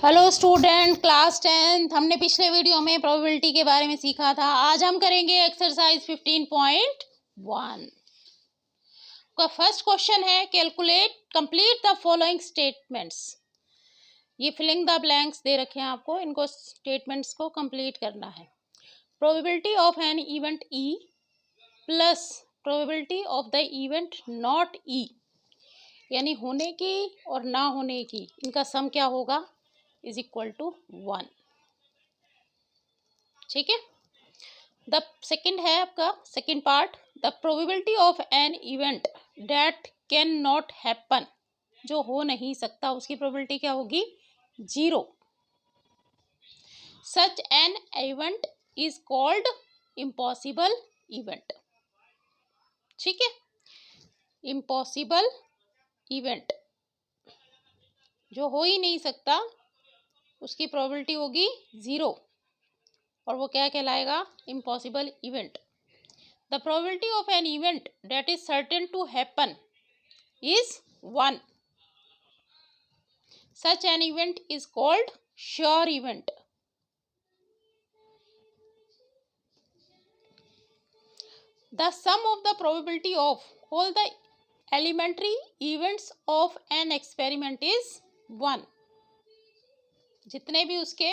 Hello student, class 10th। हमने पिछले video में प्रोबेबिलिटी के बारे में सीखा था। आज हम करेंगे एक्सरसाइज 15.1 का फर्स्ट क्वेश्चन है calculate complete the following statements. ये फिलिंग द ब्लैंक्स दे रखे हैं आपको, इनको स्टेटमेंट्स को कंप्लीट करना है। Probability of an event E plus probability of the event not E, यानी होने की और ना होने की, इनका सम क्या होगा इज इक्वल टू 1। ठीक है। द सेकेंड है आपका second part, the probability of an event that can not happen, जो हो नहीं सकता उसकी प्रोबेबिलिटी क्या होगी 0। सच an event is called impossible event. ठीक है, इम्पॉसिबल इवेंट जो हो ही नहीं सकता उसकी प्रोबेबिलिटी होगी 0, और वो क्या कहलाएगा impossible event. The probability of an event that is certain to happen is 1। Such an event is called sure event. The sum of the probability of all the elementary events of an experiment is 1। जितने भी उसके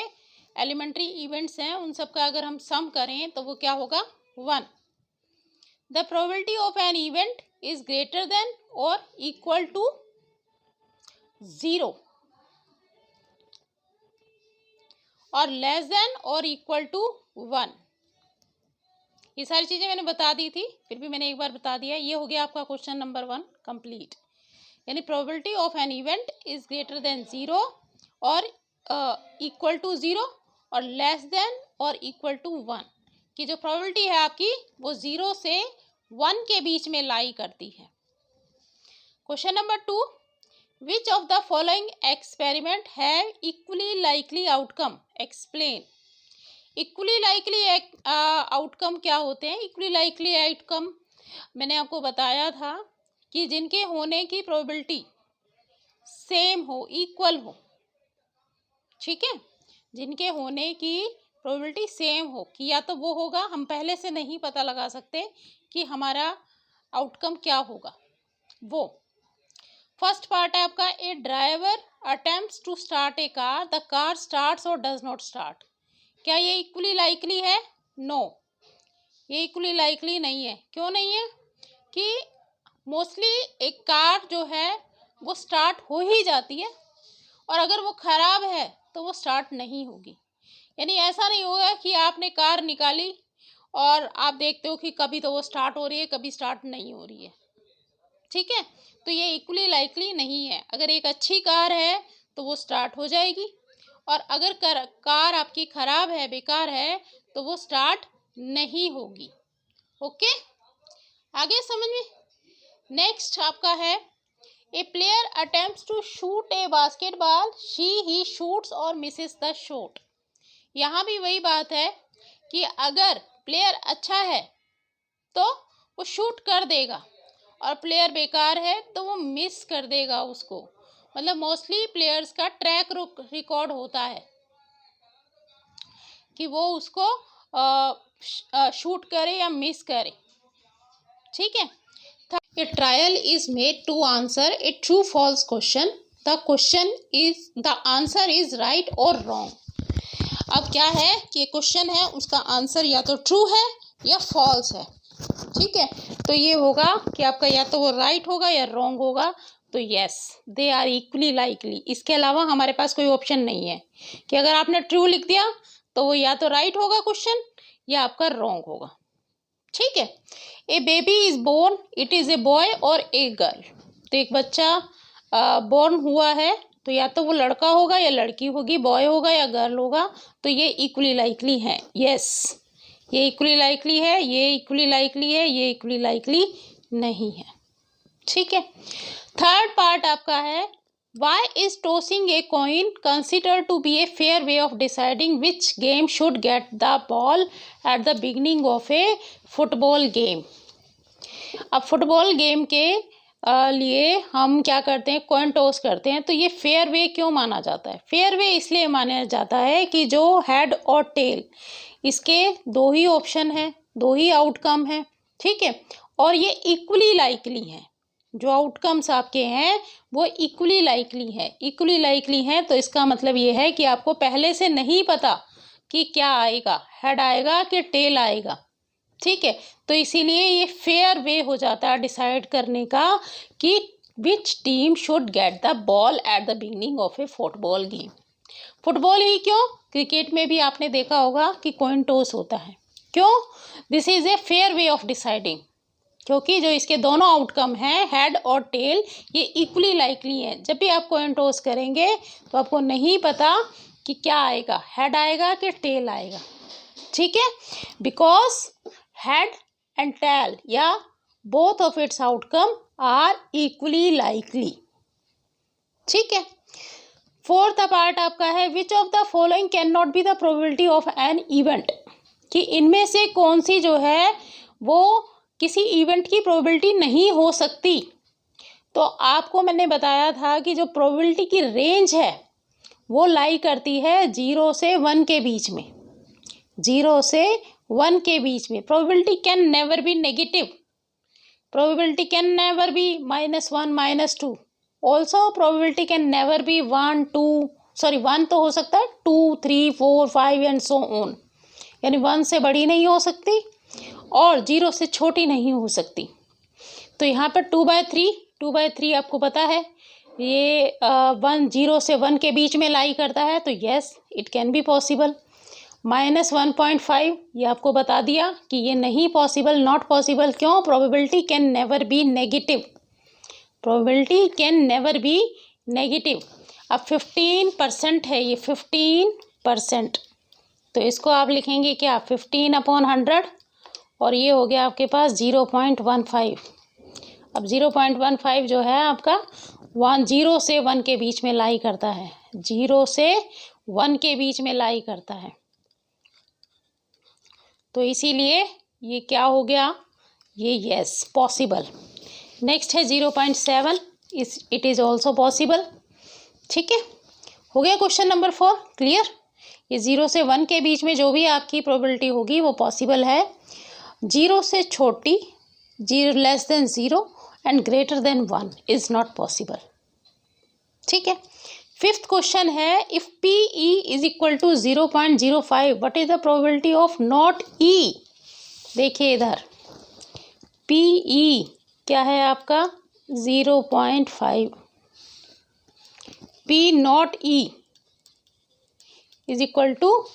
elementary events हैं उन सब का अगर हम सम करें तो वो क्या होगा 1। The probability of an event is greater than और इक्वल टू 0 और लेस देन और इक्वल टू 1। ये सारी चीजें मैंने बता दी थी, फिर भी मैंने एक बार बता दिया। ये हो गया आपका क्वेश्चन नंबर 1 कंप्लीट। यानी probability of an event is greater than 0 और इक्वल टू 0 और लेस देन और इक्वल टू 1 की जो प्रोबेबिलिटी है आपकी वो 0 से 1 के बीच में लाई करती है। Question number 2, which of the following experiment have equally likely outcome, explain. Equally likely outcome क्या होते हैं? इक्वली लाइकली आउटकम मैंने आपको बताया था कि जिनके होने की प्रोबेबिलिटी सेम हो, इक्वल हो। ठीक है, जिनके होने की प्रोबेबिलिटी सेम हो कि या तो वो होगा, हम पहले से नहीं पता लगा सकते कि हमारा आउटकम क्या होगा वो। फर्स्ट पार्ट है आपका, a driver attempts to start a car, the car starts और डज नॉट स्टार्ट। क्या ये इक्वली लाइकली है? नो, ये इक्वली लाइकली नहीं है। क्यों नहीं है? कि मोस्टली एक कार जो है वो स्टार्ट हो ही जाती है, और अगर वो खराब है तो वो स्टार्ट नहीं होगी। यानी ऐसा नहीं होगा कि आपने कार निकाली और आप देखते हो कि कभी तो वो स्टार्ट हो रही है, कभी स्टार्ट नहीं हो रही है। ठीक है, तो ये इक्वली लाइकली नहीं है। अगर एक अच्छी कार है तो वो स्टार्ट हो जाएगी, और अगर कार आपकी खराब है, बेकार है, तो वो स्टार्ट नहीं होगी। ओके, आगे समझ में। नेक्स्ट आपका है, a player attempts to shoot a basketball, he shoots और मिसेस द शॉट। यहाँ भी वही बात है कि अगर प्लेयर अच्छा है तो वो शूट कर देगा, और प्लेयर बेकार है तो वो मिस कर देगा उसको। मतलब मोस्टली प्लेयर्स का ट्रैक रिकॉर्ड होता है कि वो उसको शूट करे या मिस करे। ठीक है। A trial is made to answer a true false question. The answer is right or wrong. अब क्या है कि क्वेश्चन है, उसका आंसर या तो ट्रू है या फॉल्स है। ठीक है, तो ये होगा कि आपका या तो वो राइट होगा या रॉन्ग होगा। तो yes, they are equally likely. इसके अलावा हमारे पास कोई ऑप्शन नहीं है कि अगर आपने ट्रू लिख दिया तो वो या तो राइट होगा क्वेश्चन या आपका रॉन्ग होगा। ठीक है। A baby is born, it is a boy और ए गर्ल। तो एक बच्चा बोर्न हुआ है तो या तो वो लड़का होगा या लड़की होगी, बॉय होगा या गर्ल होगा। तो ये इक्वली लाइकली है। यस, ये इक्वली लाइकली है, ये इक्वली लाइकली है, ये इक्वली लाइकली नहीं है। ठीक है। थर्ड पार्ट आपका है, why is tossing a coin consider to be a fair way of deciding which game should get the ball at the beginning of a football game. अब football game के लिए हम क्या करते हैं, कॉइन टॉस करते हैं। तो ये फेयर वे क्यों माना जाता है? फेयर वे इसलिए माना जाता है कि जो हेड और टेल, इसके दो ही ऑप्शन है, दो ही आउटकम है, ठीक है, और ये इक्वली लाइकली हैं। जो आउटकम्स आपके हैं वो इक्वली लाइकली है, इक्वली लाइकली हैं। तो इसका मतलब ये है कि आपको पहले से नहीं पता कि क्या आएगा, हेड आएगा कि टेल आएगा, ठीक है। तो इसीलिए ये फेयर वे हो जाता है डिसाइड करने का कि which team should get the ball at the beginning of a football game. Football ही क्यों, क्रिकेट में भी आपने देखा होगा कि कॉइन टॉस होता है। क्यों? This is a fair way of deciding, क्योंकि जो इसके दोनों आउटकम हैं, हेड और टेल, ये इक्वली लाइकली हैं। जब भी आप कॉइन टॉस करेंगे तो आपको नहीं पता कि क्या आएगा, हेड आएगा कि टेल आएगा, ठीक है, बिकॉज हेड एंड टेल या both of its outcome are equally likely, ठीक है। फोर्थ पार्ट आपका है which of the following can not be the probability of an event, कि इनमें से कौन सी जो है वो किसी इवेंट की प्रोबेबिलिटी नहीं हो सकती। तो आपको मैंने बताया था कि जो प्रोबेबिलिटी की रेंज है वो लाई करती है 0 से 1 के बीच में, 0 से 1 के बीच में। Probability can never be negative, probability can never be -1 -2, also probability can never be 1 तो हो सकता है 2 3 4 5 एंड सो ऑन, यानी 1 से बड़ी नहीं हो सकती और 0 से छोटी नहीं हो सकती। तो यहाँ पर 2/3 आपको पता है ये 0 से 1 के बीच में लाई करता है, तो yes it can be possible. -1.5 ये आपको बता दिया कि ये नहीं पॉसिबल, नॉट पॉसिबल। क्यों? Probability can never be negative, probability can never be negative. अब 15% है ये, 15%, तो इसको आप लिखेंगे क्या, 15/100, और ये हो गया आपके पास 0.15। अब 0.15 जो है आपका 0 से 1 के बीच में लाई करता है, 0 से 1 के बीच में लाई करता है, तो इसीलिए ये क्या हो गया, ये यस पॉसिबल। नेक्स्ट है 0.7, इट इज़ ऑल्सो पॉसिबल, ठीक है। हो गया क्वेश्चन नंबर 4 क्लियर। ये 0 से 1 के बीच में जो भी आपकी प्रोबेबिलिटी होगी वो पॉसिबल है। 0 से छोटी, 0 less than 0 and greater than 1 is not possible, ठीक है। फिफ्थ क्वेश्चन है if P E is equal to 0.05 what is the probability of not E. देखिए इधर पी ई क्या है आपका 0.5, P not E is equal to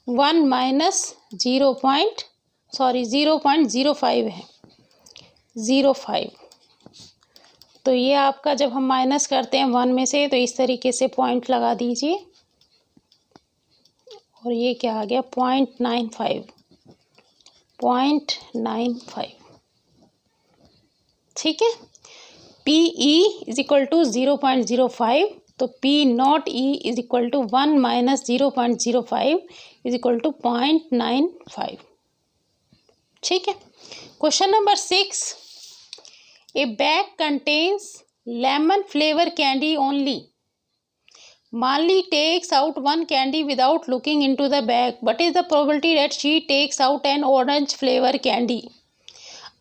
1 minus 0.05 है, 0.5। तो ये आपका जब हम माइनस करते हैं 1 में से तो इस तरीके से पॉइंट लगा दीजिए, और ये क्या आ गया 0.95, ठीक है। P E is equal to 0.05, तो P not E is equal to 1 minus 0.05 is equal to 0.95, ठीक है। Question number 6, a bag contains lemon flavour candy only. Malli takes out one candy without looking into the bag. What is the probability that she takes out an orange flavor candy?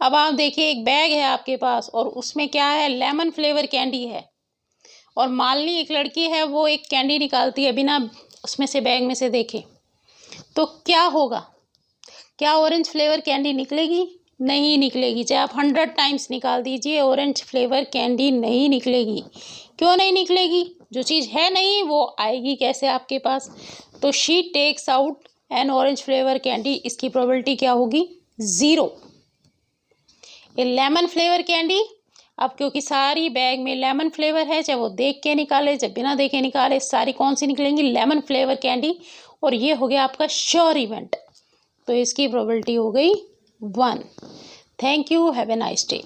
अब आप देखिए एक bag है आपके पास और उसमें क्या है, लेमन फ्लेवर कैंडी है, और मालनी एक लड़की है वो एक कैंडी निकालती है बिना उसमें से बैग में से देखे, तो क्या होगा, क्या ऑरेंज फ्लेवर कैंडी निकलेगी? नहीं निकलेगी। चाहे आप 100 टाइम्स निकाल दीजिए ऑरेंज फ्लेवर कैंडी नहीं निकलेगी। क्यों नहीं निकलेगी? जो चीज़ है नहीं वो आएगी कैसे आपके पास। तो she takes out an orange flavour candy, इसकी प्रोबेबिलिटी क्या होगी 0। ये लेमन फ्लेवर कैंडी, अब क्योंकि सारी बैग में लेमन फ्लेवर है, चाहे वो देख के निकाले चाहे बिना देखे निकाले, सारी कौन सी निकलेंगी, लेमन फ्लेवर कैंडी, और ये हो गया आपका श्योर इवेंट, तो इसकी प्रोबेबिलिटी हो गई 1। Thank you, have a nice day.